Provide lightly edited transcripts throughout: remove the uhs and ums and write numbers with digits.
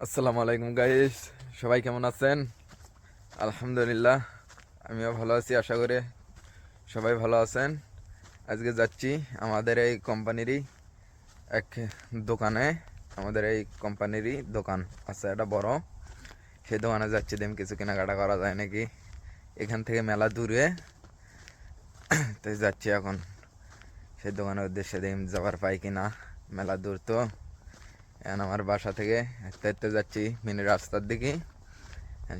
আসসালামু আলাইকুম গাইস, সবাই কেমন আছেন? আলহামদুলিল্লাহ, আমিও ভালো আছি। আশা করি সবাই ভালো আছেন। আজকে যাচ্ছি আমাদের এই কোম্পানিরই এক দোকানে। আমাদের এই কোম্পানিরই দোকান আছে একটা বড়, সেই দোকানে যাচ্ছি। দেম কিছু কেনাকাটা করা যায় নাকি। এখান থেকে মেলা দূরে, তাই যাচ্ছি এখন সেই দোকানের উদ্দেশ্যে। দেম যাবার পাই কিনা, মেলা দূর তো। এখন আমার বাসা থেকে হাঁটতে হাঁটতে যাচ্ছি মিনি রাস্তার দিকে।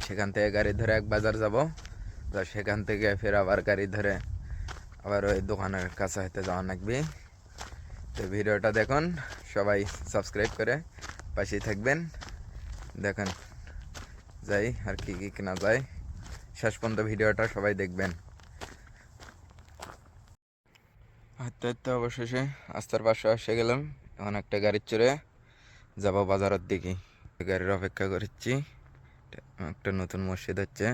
সেখান থেকে গাড়ি ধরে এক বাজার যাব, সেখান থেকে ফের আবার গাড়ি ধরে আবার ওই দোকানের কাছে হইতে যাওয়া লাগবে। তো ভিডিওটা দেখুন, সবাই সাবস্ক্রাইব করে পাশেই থাকবেন। দেখেন যাই আর কি কি কেনা যায়, শেষ পর্যন্ত ভিডিওটা সবাই দেখবেন। হাঁটতে হাঁটতে অবশেষে রাস্তার পাশে এসে গেলাম। এখন একটা গাড়ির চড়ে যাব বাজারের দিকে। গাড়ির অপেক্ষা করছি। একটা নতুন মসজিদ হচ্ছে,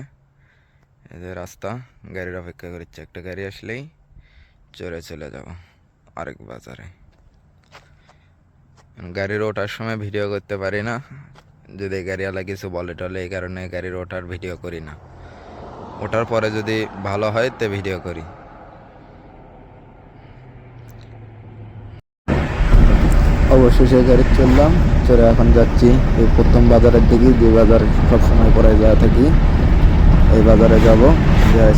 এই যে রাস্তা, গাড়ির অপেক্ষা করছি। একটা গাড়ি আসলেই চড়ে চলে যাব আরেক বাজারে। গাড়ির ওঠার সময় ভিডিও করতে পারি না, যদি গাড়িওয়ালা কিছু বলে টলে, এই কারণে গাড়ির ওঠার ভিডিও করি না। ওঠার পরে যদি ভালো হয় তে ভিডিও করি। অবশেষে গাড়ি চললাম, চলে এখন যাচ্ছি এই প্রথম বাজারের দিকে, যে বাজার সবসময় পরে যাওয়া থাকি। এই বাজারে যাব,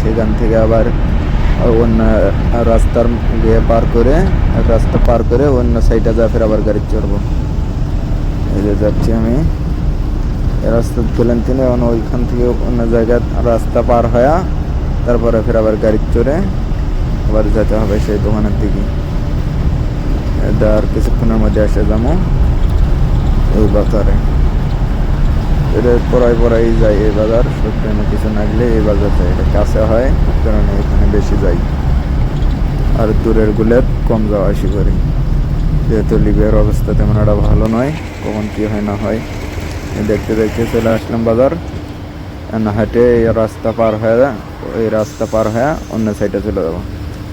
সেখান থেকে আবার অন্য রাস্তার গিয়ে পার করে, এক রাস্তা পার করে অন্য সাইডে যা ফের আবার গাড়ি চড়বো। এই যে যাচ্ছি আমি এই রাস্তা গেলেন তিনি, এখন ওইখান থেকে অন্য জায়গায় রাস্তা পার হয়ে তারপরে ফের আবার গাড়ি চড়ে আবার যেতে হবে সেই দোকানের দিকে। আর কিছুক্ষণের মধ্যে এসে যাবো এই বাজারে। এটা পড়াই যাই এই বাজার, সত্যি কিছু না গেলে এই বাজার যাই। এটা কাছে হয় কারণে এখানে বেশি যাই, আর দূরের গুলো কম যাওয়া আসি করি, যেহেতু লিবিয়ার অবস্থা তেমন একটা ভালো নয়, কখন কি হয় না হয়। দেখতে দেখতে চলে আসলাম বাজার। হাটে এই রাস্তা পার হয়ে, এই রাস্তা পার হয়ে অন্য সাইডে চলে যাবো।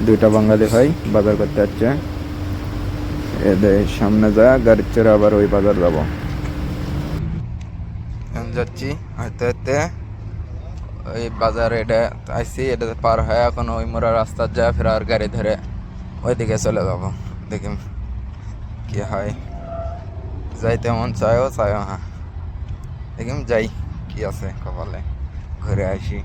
দুইটা বাঙালি ভাই বাজার করতে যাচ্ছে, এদের সামনে যায় গাড়ির চড়ে আবার ওই বাজার যাব। যাচ্ছি হাঁটতে হাঁটতে ওই বাজার, এটা আইসি, এটা পার হয়ে এখন ওই মোড়া রাস্তা যায়, ফের আর গাড়ি ধরে ওইদিকে চলে যাব। দেখি কি হয়, যাইতে মন চায়ও হ্যাঁ, দেখি যাই কি আছে কপালে, ঘুরে আসি।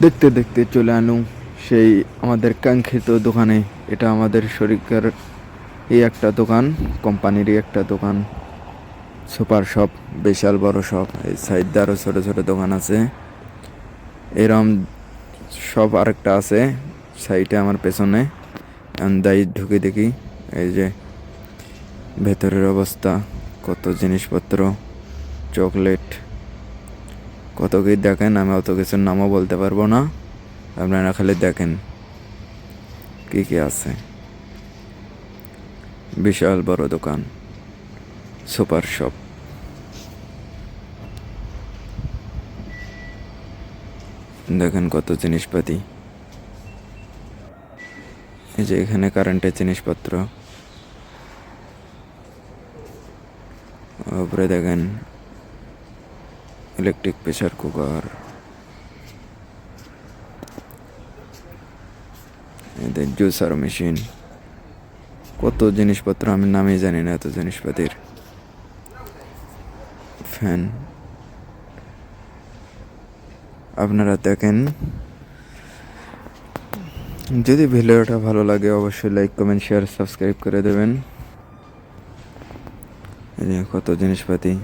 দেখতে দেখতে চলে আনু সেই আমাদের কাঙ্ক্ষিত দোকানে। এটা আমাদের শরিকের এই একটা দোকান, কোম্পানিরই একটা দোকান, সুপার শপ, বিশাল বড় শপ। এই সাইডে আরও ছোটো ছোটো দোকান আছে, এরম সব আরেকটা আছে সাইডে আমার পেছনে। যাই ঢুকে দেখি এই যে ভেতরের অবস্থা, কত জিনিসপত্র, চকলেট, কত কি দেখেন। আমি অত কিছুর নামও বলতে পারবো না, আপনারা খালি দেখেন কি কি আছে। বিশাল বড় দোকান, সুপার শপ। দেখেন কত জিনিসপাতি, এই যে এখানে কারেন্টের জিনিসপত্র, উপরে দেখেন ইলেকট্রিক প্রেসার কুকার, এদের জুসার মেশিন, কত জিনিসপত্র আমি নামই জানি না এত জিনিসপাতির। ফ্যান, আপনারা দেখেন। যদি ভিডিওটা ভালো লাগে অবশ্যই লাইক কমেন্ট শেয়ার সাবস্ক্রাইব করে দেবেন। এই যে কত জিনিসপাতি,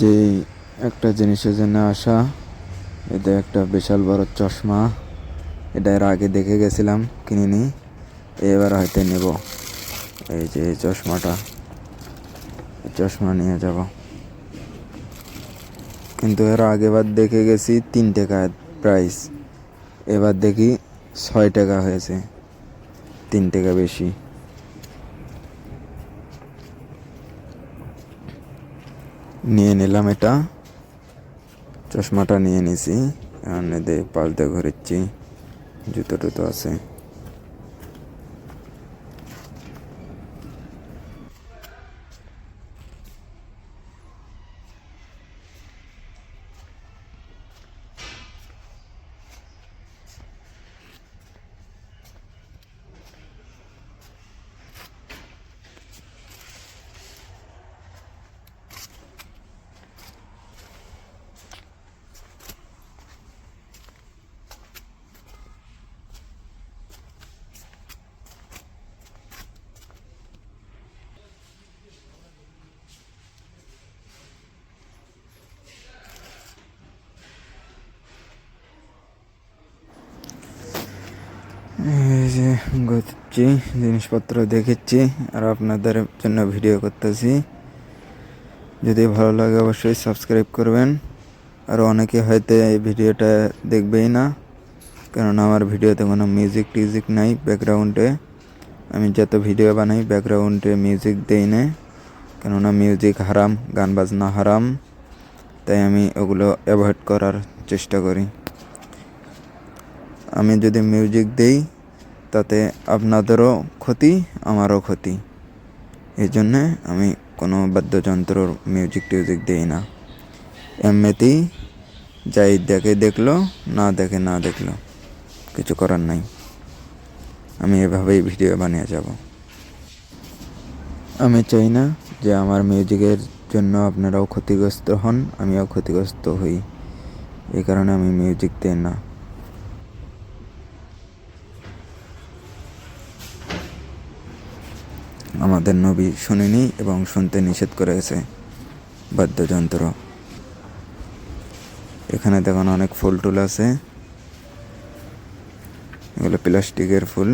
যে একটা জিনিসের জন্য আসা। এতে একটা বিশাল বড় চশমা, এটা এর আগে দেখে গেছিলাম, কিনিনি, এবার হয়তো নেব। এই যে চশমাটা, চশমা নিয়ে যাব। কিন্তু এর আগেবার দেখে গেছি 3 টাকা প্রাইস, এবার দেখি 6 টাকা হয়েছে, 3 টাকা বেশি। নিয়ে নিলাম এটা, চশমাটা নিয়ে নিছি। এখানে পাশ দিয়ে ঘুরেছি, জুতো টুতো আছে। এই যে ঘুরছি, জিনিসপত্র দেখেছি আর আপনাদের জন্য ভিডিও করতেছি। যদি ভালো লাগে অবশ্যই সাবস্ক্রাইব করবেন। আর অনেকে হয়তো এই ভিডিওটা দেখবেই না, কারণ আমার ভিডিওতে কোনো মিউজিক টিউজিক নাই ব্যাকগ্রাউন্ডে। আমি যত ভিডিও বানাই ব্যাকগ্রাউন্ডে মিউজিক দেই না, কেননা মিউজিক হারাম, গান বাজনা হারাম, তাই আমি ওগুলো অ্যাভয়েড করার চেষ্টা করি। আমি যদি মিউজিক দেই তাতে আপনাদেরও ক্ষতি, আমারও ক্ষতি। এই জন্যে আমি কোনো বাদ্যযন্ত্রর মিউজিক টিউজিক দিই না। এমনিতেই যাই দেখে দেখলো, না দেখে না দেখলো, কিছু করার নাই। আমি এভাবেই ভিডিও বানিয়ে যাব। আমি চাই না যে আমার মিউজিকের জন্য আপনারাও ক্ষতিগ্রস্ত হন, আমিও ক্ষতিগ্রস্ত হই। এই কারণে আমি মিউজিক দিই না। আমাদের নবী শুনিনি এবং শুনতে নিষেধ করেছে বাদ্যযন্ত্র। এখানে দেখুন অনেক ফুল টুল আছে, এগুলো প্লাস্টিকের ফুল।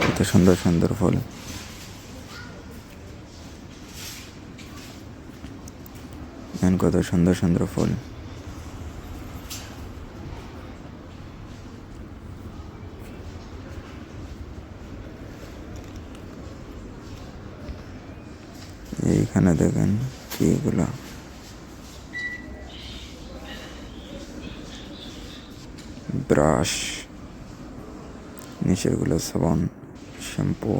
কত সুন্দর সুন্দর ফুল, কত সুন্দর সুন্দর ফুল। এইখানে দেখেন কি এগুলো, ব্রাশ, নিচেরগুলো সাবান, শ্যাম্পু,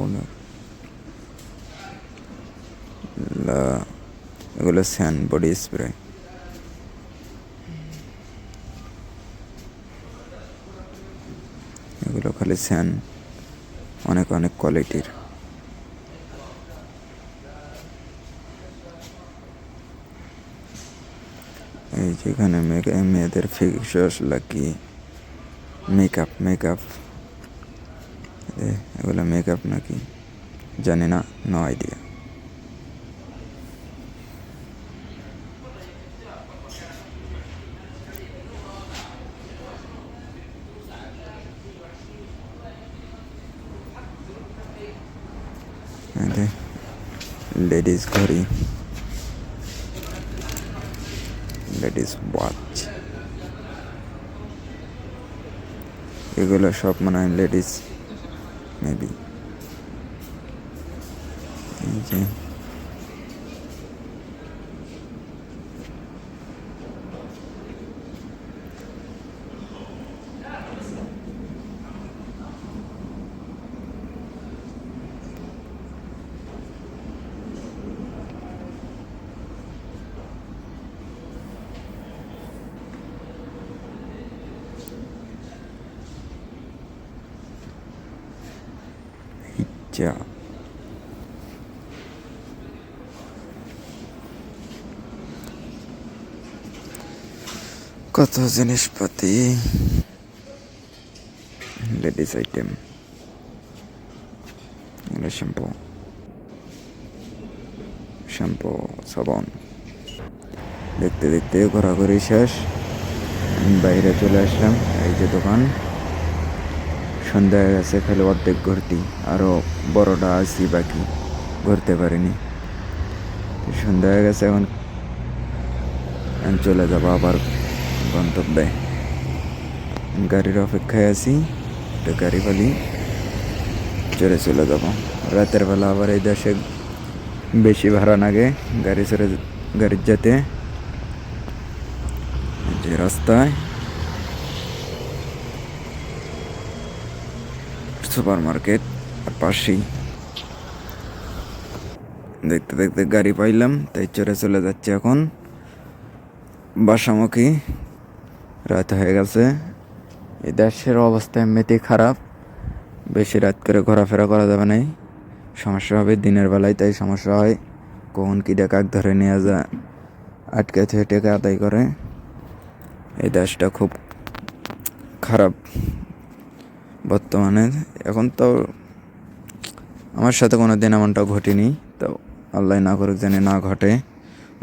এগুলো স্যান বডি স্প্রে। এগুলো খালি স্যান, অনেক অনেক কোয়ালিটির। এই যেখানে মেয়েদের ফেস ওয়াশ লাগিয়ে মেকআপ, এগুলো মেকআপ নাকি জানি না, নো আইডিয়া। লেডিস ঘড়ি, লেডিস ওয়াচ, এগুলো সব মনে হয় লেডিস মেবি। এই যে যা কত জিনিসপাতি, লেডিস আইটেম, শ্যাম্পু সাবান। দেখতে দেখতে ঘোরাঘুরি শেষ, বাইরে চলে আসলাম। এই যে দোকান, সন্ধ্যা হয়ে গেছে, খালি অর্ধেক ঘুরতি, আরও বড়টা আছি বাকি, ঘুরতে পারিনি। সন্ধ্যা হয়ে গেছে, এখন চলে যাবো আবার গন্তব্যে। গাড়ির অপেক্ষায় আছি, একটা গাড়ি পালি চলে যাব। রাতের বেলা আবার এই দেশে বেশি ভাড়া লাগে গাড়ির যেতে। যে রাস্তায় সুপার মার্কেট আর পাশেই, দেখতে দেখতে গাড়ি পাইলাম, তাই চলে যাচ্ছে এখন বাসামুখী। রাত হয়ে গেছে। এই দেশের অবস্থা এমনিতেই খারাপ, বেশি রাত করে ঘোরাফেরা করা যাবে না, সমস্যা হবে দিনের বেলায়। তাই সমস্যা হয়, কখন কি ডাকাত ধরে নিয়ে যা, আটকে থেকে টেকা আদায় করে। এই দেশটা খুব খারাপ বর্তমানে। এখন তো আমার সাথে কোনো দিন এমনটা ঘটেনি, তো আল্লাহ না করুক জানি না ঘটে।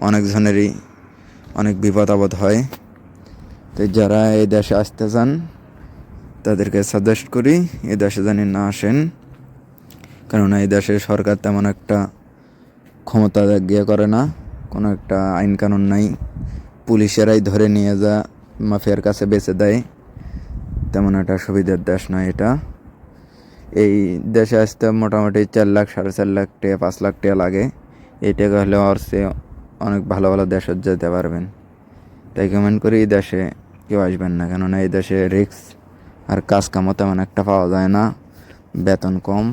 অনেকজনেরই অনেক বিপদ আপদ হয়। তো যারা এই দেশে আসতে চান তাদেরকে সাজেস্ট করি এই দেশে জানি না আসেন, কেননা এই দেশে সরকার তেমন একটা ক্ষমতা গিয়ে করে না, কোনো একটা আইন কানুন নাই। পুলিশেরাই ধরে নিয়ে যা মাফিয়ার কাছে বেচে দেয়, তেমন একটা সুবিধার দেশ নয় এটা। এই দেশে আসতে মোটামুটি 4 লাখ 4.5 লাখ টাকা 5 লাখ টাকা লাগে। এই টাকা হলে আর সে অনেক ভালো ভালো দেশে যেতে পারবেন। তাই কমেন্ট করি এই দেশে কেউ আসবেন না, কেননা এই দেশে রিস্ক আর কাজ কামও তেমন একটা পাওয়া যায় না, বেতন কম,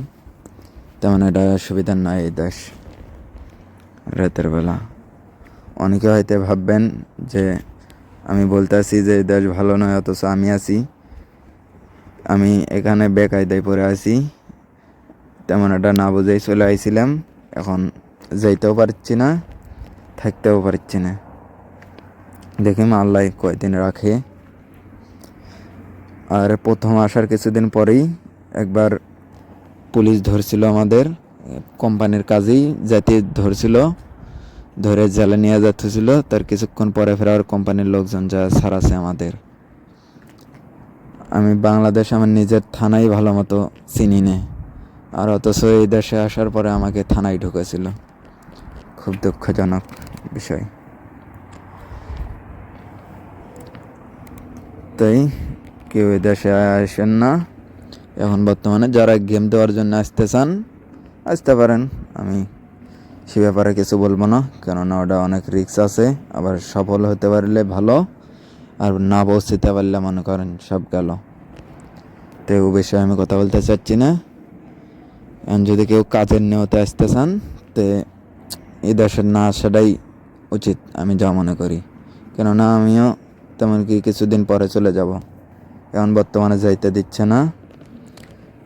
তেমন একটা সুবিধার নয় এই দেশ। রাতের বেলা অনেকে হয়তো ভাববেন যে আমি বলতে আছি যে এই দেশ ভালো নয়, অথচ আমি আছি, আমি এখানে বেকায়দায় পড়ে আছি, তেমন একটা না বুঝেই চলে আইছিলাম। এখন যাইতেও পারছি না, থাকতেও পারছি না। দেখি আল্লাহ কয়দিন রাখে। আর প্রথম আসার কিছুদিন পরেই একবার পুলিশ ধরছিল আমাদের, কোম্পানির কাজেই যাতে ধরছিল, ধরে জেলে নিয়ে যাচ্ছিল। তার কিছুক্ষণ পরে ফের আর কোম্পানির লোকজন যা ছাড়াছে আমাদের। আমি বাংলাদেশ আমার নিজের থানায় ভালো মতো চিনি নে, আর অথচ এই দেশে আসার পরে আমাকে থানায় ঢুকেছিল। খুব দুঃখজনক বিষয়। তাই কেউ এই দেশে আসেন না। এখন বর্তমানে যারা গেম দেওয়ার জন্য আসতে চান আসতে পারেন, আমি সে ব্যাপারে কিছু বলবো না, কেননা ওটা অনেক রিস্ক আছে। আবার সফল হতে পারলে ভালো, আর না পৌঁছতে পারলে মনে করেন সব গেল। তো ও বিষয়ে আমি কথা বলতে চাচ্ছি না। এখন যদি কেউ কাজের নিয়তে আসতে চান, তো এই দেশের না আসাটাই উচিত আমি যা মনে করি, কেননা আমিও তেমন কি কিছুদিন পরে চলে যাব। এখন বর্তমানে যাইতে দিচ্ছে না,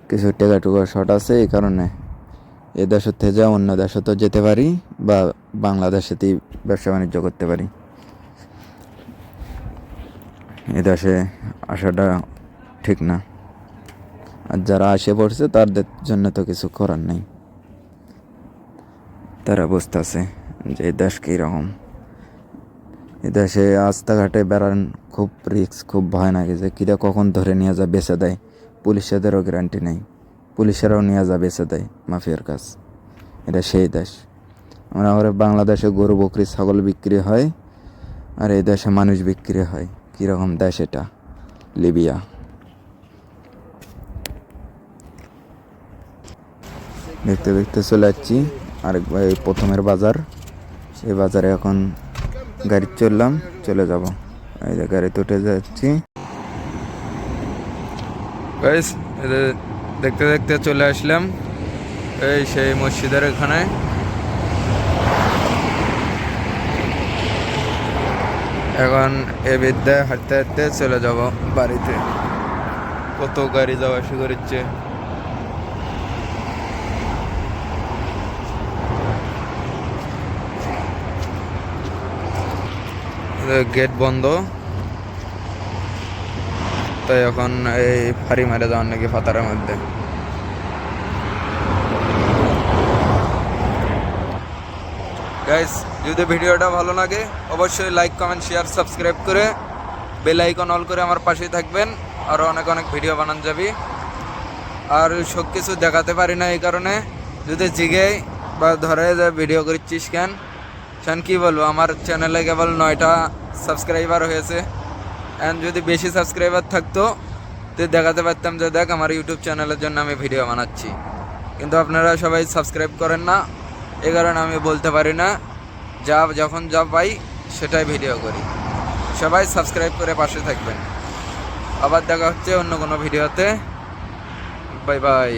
কিছু টেকা শর্ট আছে, এই কারণে এ দেশের থেকে যা অন্য দেশে তো যেতে পারি, বা বাংলাদেশেতেই ব্যবসা বাণিজ্য করতে পারি। এ দেশে আসাটা ঠিক না। আর যারা আসে পড়ছে তাদের জন্য তো কিছু করার নেই, তারা বুঝতেছে যে এই দেশ কীরকম। এ দেশে রাস্তাঘাটে বেড়ান খুব রিস্ক, খুব ভয় লাগে যে কিরা কখন ধরে নিয়ে যা বেচে দেয়। পুলিশদেরও গ্যারান্টি নেই, পুলিশেরাও নিয়ে যা বেচে দেয় মাফিয়ার কাজ। এটা সেই দেশ। আমরা বাংলাদেশে গরু বকরি ছাগল বিক্রি হয়, আর এই দেশে মানুষ বিক্রি হয়। কীরকম দেশ এটা? লিবিয়া। দেখতে দেখতে চলে যাচ্ছি আরেকবার এই প্রথমের বাজার। এই বাজারে এখন গাড়ি চললাম, চলে যাব। এই যে গাড়িতে উঠে যাচ্ছি। গাইস দেখতে দেখতে চলে আসলাম এই সেই মসজিদের এখানে। এখন এ বিদ্যায় হাঁটতে হাঁটতে চলে যাব বাড়িতে। কত গাড়ি যাওয়া আসা করছে। গেট বন্ধ, তাই এখন এই ফাড়ি মারে যাওয়ার নাকি ফাতারের মধ্যে। গাইস যদি ভিডিওটা ভালো লাগে অবশ্যই লাইক কমেন্ট শেয়ার সাবস্ক্রাইব করে বেল আইকন অল করে আমার পাশেই থাকবেন। আরও অনেক অনেক ভিডিও বানানো যাবে। আর সব কিছু দেখাতে পারি না এই কারণে, যদি জিগে বা ধরে যে ভিডিও করছিস কেন সেন কী বলবো, আমার চ্যানেলে কেবল 9টা সাবস্ক্রাইবার হয়েছে। অ্যান্ড যদি বেশি সাবস্ক্রাইবার থাকতো তো দেখাতে পারতাম যে দেখ আমার ইউটিউব চ্যানেলের জন্য আমি ভিডিও বানাচ্ছি, কিন্তু আপনারা সবাই সাবস্ক্রাইব করেন না, এই কারণে আমি বলতে পারি না। যখন যা পাই সেটাই ভিডিও করি। সবাই সাবস্ক্রাইব করে পাশে থাকবেন। আবার দেখা হচ্ছে অন্য কোনো ভিডিওতে। Bye bye.